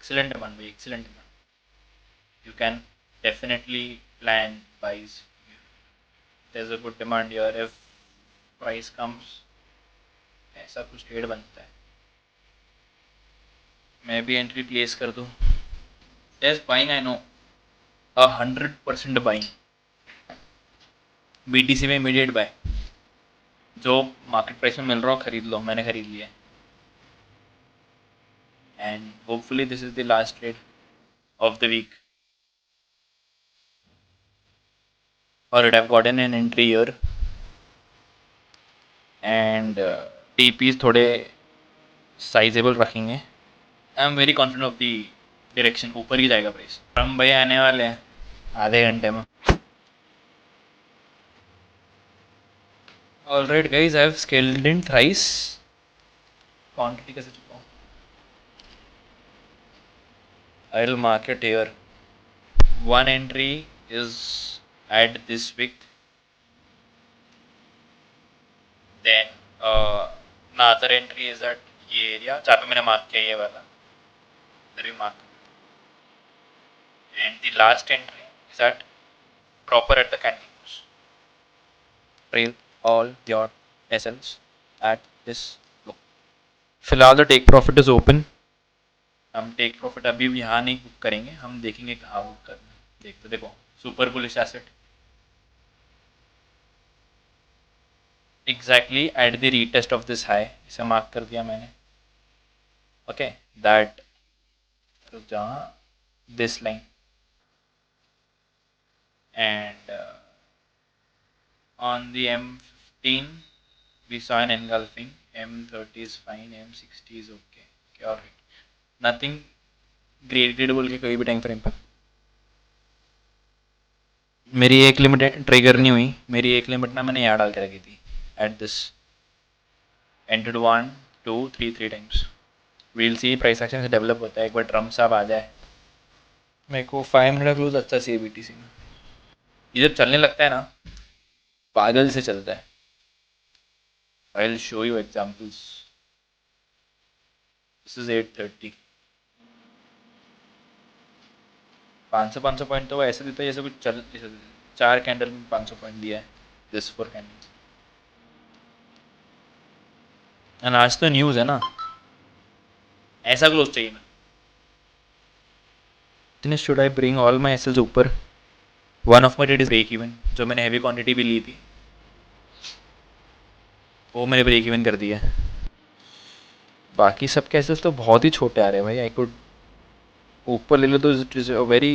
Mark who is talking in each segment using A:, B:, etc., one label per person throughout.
A: excellent demand भाई, excellent demand. You can definitely plan buys. There's a good demand here. If price comes, ऐसा कुछ trade बनता है, मैं भी एंट्री प्लेस कर दूँ. Yes, buying I know. 100% buying. BTC में इमीडिएट बाय. जो मार्केट प्राइस में मिल रहा हो खरीद लो. मैंने खरीद लिया है. And hopefully this is the last trade of the week. Or it have gotten an entry here. And TPs थोड़े साइजेबल रखेंगे. आई am very confident of the direction. ऊपर ही जाएगा प्राइस. हम भाई आने वाले हैं आधे घंटे में. Alright guys, I have scaled in thrice. Quantity कैसे चुका हूँ. I will mark it here. One entry is at this wick. Then another entry is at ये एरिया जहाँ पे मैंने मार्क किया ये वाला. Remark. And the last entry is at proper at the candles. Trail all your SLs at this low. फिलहाल तो take profit is open. हम टेक प्रॉफिट अभी यहाँ नहीं बुक करेंगे. हम देखेंगे कहाँ बुक करना. देखते देखो super bullish asset exactly at the retest of this high. इसे मार्क कर दिया मैंने. ओके दैट जहाँ this line and on the M15 we saw an engulfing. M30 is fine, M60 is okay. Okay, alright. Nothing graded बोल के कोई भी time frame पर. मेरी एक लिमिट ट्रिगर नहीं हुई. मेरी एक लिमिट ना मैंने यहाँ डाल के रखी थी एट दिस. एंटेड 1 2 3 times. We'll see price action से डेवलप होता है. एक बार ट्रम्प साहब आ जाए. मेरे को 5 मिनट क्लोज अच्छा सी BTC में. ये जब चलने लगता है ना पागल से चलता है. I'll show you examples. This is 830. 500 point तो वो ऐसे देता है जैसे कुछ चल. 4 कैंडल में 500 पॉइंट दिया है. This 4 candle. एंड आज तो न्यूज़ है ना. ऐसा क्लोज चाहिए मैं. इतने should I bring all my SLs ऊपर. One of my trade is break even. जो मैंने हैवी क्वांटिटी भी ली थी वो मैंने ब्रेक इवन कर दिया. बाकी सब कैसे तो बहुत ही छोटे आ रहे हैं भाई. आई कुड ऊपर ले लो तो इट इज वेरी.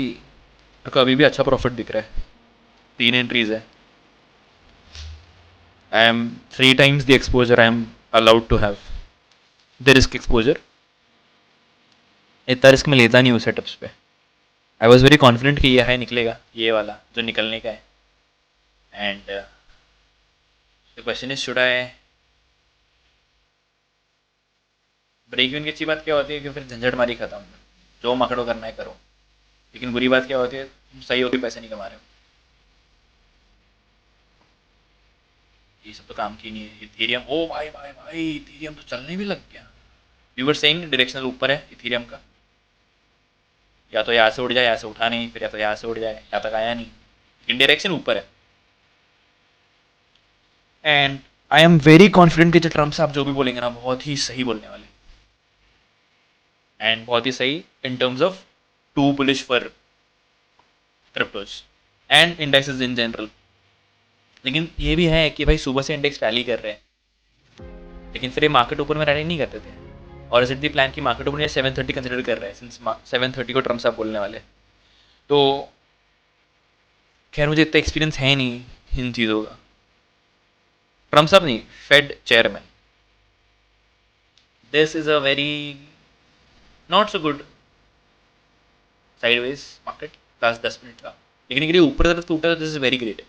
A: अभी भी अच्छा प्रॉफिट दिख रहा है. 3 एंट्रीज है. I am 3 times the exposure I am allowed to have. The risk exposure इतना रिस्क में लेता नहीं हूँ सेटअप्स पे. आई वॉज वेरी कॉन्फिडेंट कि ये हाई निकलेगा. ये वाला जो निकलने का है. And the question is should I break even की. अच्छी बात क्या होती है कि फिर झंझट मारी खत्म. जो मकड़ो करना है करो. लेकिन बुरी बात क्या होती है सही होकर पैसे नहीं कमा रहे हो. ये सब तो काम की नहीं है. इथेरियम ओ भाई भाई भाई इथेरियम तो चलने भी लग गया. वी वर सेइंग डायरेक्शनल ऊपर है इथेरियम का. या तो यहाँ से उड़ जाए यहाँ से उठा नहीं. फिर या तो यहाँ से उड़ जाए यहाँ तक आया नहीं. लेकिन डायरेक्शन ऊपर है. And I am very confident कि ट्रम्प साहब जो भी बोलेंगे ना बहुत ही सही बोलने वाले. एंड बहुत ही सही in terms of too bullish for cryptos and indexes in general. लेकिन ये भी है कि भाई सुबह से इंडेक्स रैली कर रहे हैं. लेकिन फिर ये मार्केट ऊपर में रैली नहीं करते थे. और इज इट दी प्लान की मार्केट ऊपर 730 कंसिडर कर रहे हैं सिंस 730 को ट्रम्प साहब बोलने वाले. तो खैर मुझे इतना एक्सपीरियंस है नहीं इन चीज़ों का. ट्रम्प साहब नहीं Fed chairman. This is a very not so good sideways market. Last 10 minute का. लेकिन अगर ये ऊपर तरफ टूटा this is very great.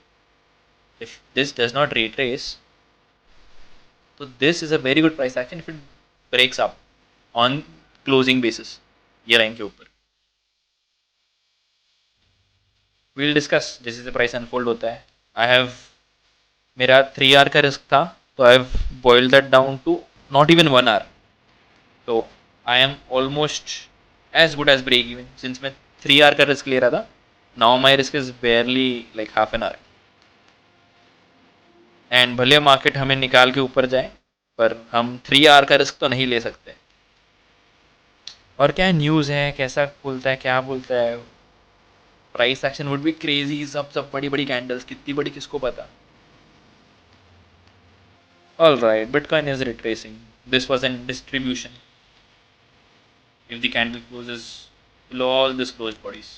A: if this does not retrace so this is a very good price action if it breaks up on closing basis ये line के ऊपर. we'll discuss जैसे से प्राइस अनफोल्ड होता है. I have मेरा 3 hour का risk था तो I have boiled that down to not even 1 hour. so I am almost as good as break even since मैं 3 hour का risk ले रहा था. Now my risk is barely like half an hour. And भले market हमें निकाल के ऊपर जाए पर हम 3 hour का रिस्क तो नहीं ले सकते. और क्या न्यूज़ है, कैसा बोलता है, क्या बोलता है, price action would be crazy. सब बड़ी बड़ी कैंडल्स, कितनी बड़ी किसको पता. All right, bitcoin is retracing. This was an distribution. If the candle closes below all this closed bodies.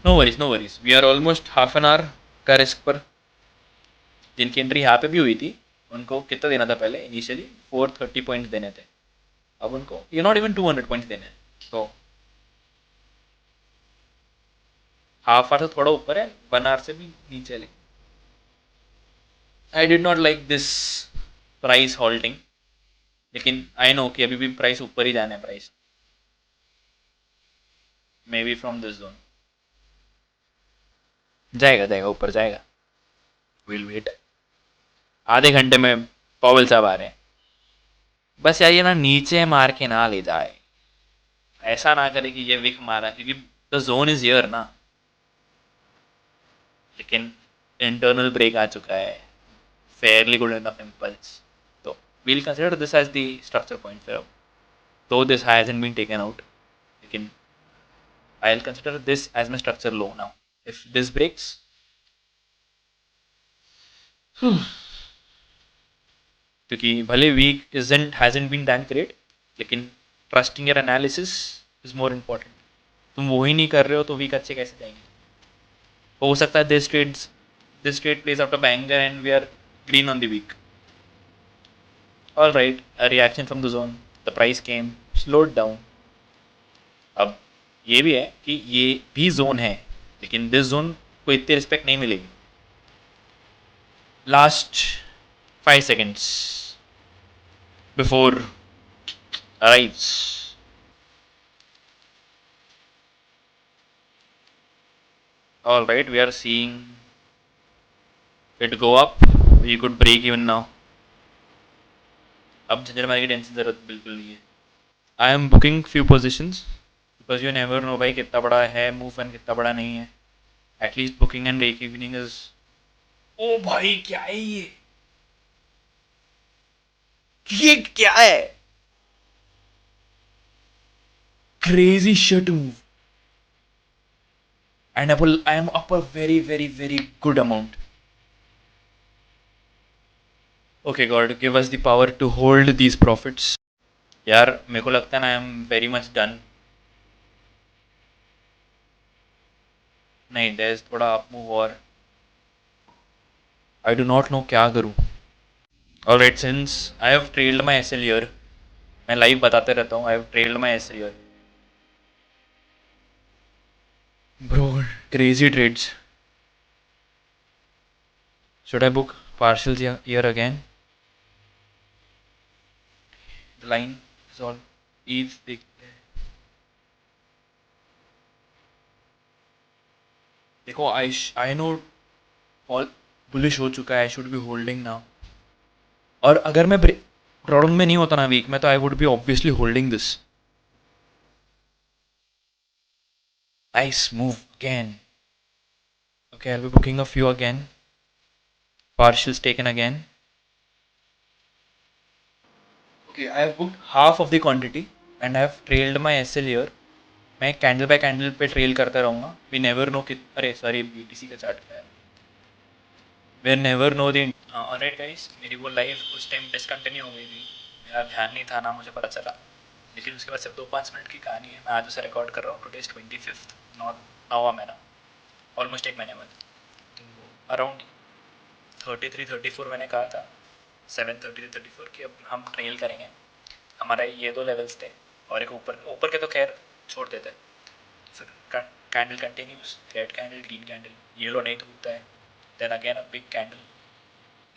A: No worries no worries, we are almost half an hour का risk पर. जिनकी एंट्री यहाँ पे भी हुई थी उनको कितना देना था पहले, इनिशियली 430 पॉइंट्स देने थे. अब उनको ये नॉट इवन 200 पॉइंट्स देने हैं. तो हाफ आवर से थोड़ा ऊपर है, 1 hour से भी नीचे. लेकिन I did not like this price holding. लेकिन आई नो कि अभी भी प्राइस ऊपर ही जाना है. Price may be from this zone जाएगा, जाएगा ऊपर जाएगा. Will wait. आधे घंटे में पॉवेल साहब आ रहे हैं. बस यार ये ना नीचे मार के ना ले जाए. ऐसा ना करे कि ये विक मारा, क्योंकि द जोन इज हियर ना. लेकिन इंटरनल ब्रेक आ चुका है, फेयरली गुड इनफ इम्पल्स. तो we'll consider this as the structure point फिर. अब though this hasn't been taken out, लेकिन I will consider this as my structure low now. If this breaks क्योंकि भले week isn't hasn't been that great, लेकिन trusting your analysis is more important. तुम वो ही नहीं कर रहे हो तो वीक अच्छे कैसे जाएंगे. हो सकता है this trade plays out of anger and we are green on the week. All right, a reaction from the zone. The price came, slowed down. अब ये भी है कि ये भी जोन है, लेकिन दिस जोन को इतनी रिस्पेक्ट नहीं मिलेगी. Last 5 seconds before arrives. All right, we are seeing it go up. We could break even now. अब झंझट मारने की टेंशन जरूरत बिल्कुल नहीं है. I M booking few positions because you never know भाई कितना बड़ा है मूव एंड कितना बड़ा नहीं है. At least booking and break evening is. ओ भाई क्या है ये क्या है. Crazy shut move. And I am up a very very very good amount. Okay god give us the power to hold these profits. यार मेरे को लगता है ना I am very much done. नहीं देयर इज थोड़ा अप मूव और I do not know क्या करूँ. Alright, since I have trailed my S L here, मैं लाइव बताते रहता हूँ. I have trailed my S L here. Bro crazy trades. Should I book partial here again. The line is all is देखते हैं. देखो I know all bullish हो चुका है. I should be holding now. और अगर मैं ड्रॉडाउन में नहीं होता ना वीक में, तो I would be obviously holding this. Nice move again. Okay, I'll be booking a few again. Partials taken again. Okay, I have booked half of the quantity and I have trailed my SL here. मैं candle bye candle पे trail करता रहूँगा. We never no कि अरे sorry BTC का chart का है. We never know the. All right guys, मेरी वो लाइव उस टाइम डिसकंटिन्यू हो गई थी. मेरा ध्यान नहीं था ना, मुझे पता चला. लेकिन उसके बाद सिर्फ 2-5 मिनट की कहानी है. मैं आज उसे रिकॉर्ड कर रहा हूँ. टुडे इज 25th, नॉट 9वां महीना, ऑलमोस्ट एक महीने बाद. अराउंड 33-34 मैंने कहा था, 7:30-34 की अब हम ट्रेल करेंगे. हमारा ये 2 लेवल्स थे और एक ऊपर. ऊपर के तो खैर छोड़ देते. फिर candle continues, red candle, green candle, yellow नहीं टूटता है. Then again a big candle,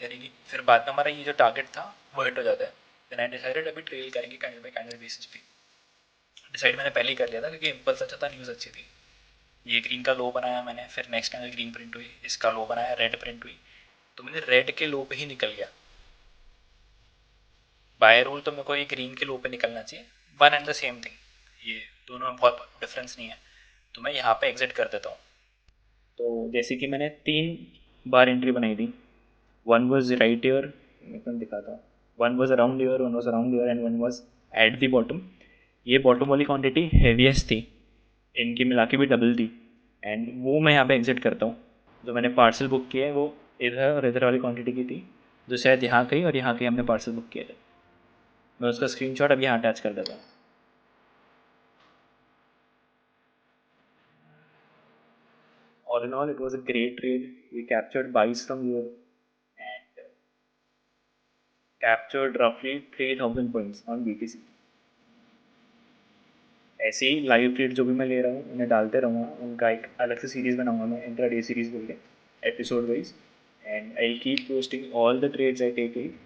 A: यानी कि फिर बाद में हमारा ये जो टारगेट था वो हिट हो जाता है. देन आई डिसाइडेड अभी ट्रेल करेंगे कैंडल बाय कैंडल बेसिस पे. डिसाइड मैंने पहले ही कर लिया था क्योंकि इम्पल्स अच्छा था, न्यूज़ अच्छी थी. ये ग्रीन का लो बनाया मैंने, फिर नेक्स्ट कैंडल ग्रीन प्रिंट हुई, इसका लो बनाया, रेड प्रिंट हुई. तो मैंने रेड के लो पे ही निकल गया. बाय रूल तो मेरे को ये ग्रीन के लो पे निकलना चाहिए, one and the same thing, ये दोनों में बहुत डिफरेंस नहीं है। तो मैं यहाँ पे एग्जिट कर देता हूँ। तो जैसे कि मैंने 3 बार एंट्री बनाई थी, वन वॉज राइट ईयर, मैं दिखाता हूँ, one was around year, one was around year and one was at the bottom. ये बॉटम वाली क्वांटिटी हेवीएस्ट थी, इनकी मिला के भी डबल थी, एंड वो मैं यहाँ पे एग्जिट करता हूँ। जो मैंने पार्सल बुक किया है वो इधर और इधर वाली क्वांटिटी की थी, जो शायद यहाँ कहीं और यहाँ कहीं हमने पार्सल बुक किया था। मैं उसका स्क्रीनशॉट अब यहाँ अटैच कर देता हूँ। All in all, it was a great trade. We captured buys from here and captured roughly 3,000 points on BTC. ऐसे ही लाइव ट्रेड जो भी मैं ले रहा हूँ उन्हें डालते रहूँगा, उनका एक अलग से सीरीज़ बनाऊंगा मैं, इंट्रा डे सीरीज़ बोल के, episode wise, and I keep posting all the trades I take it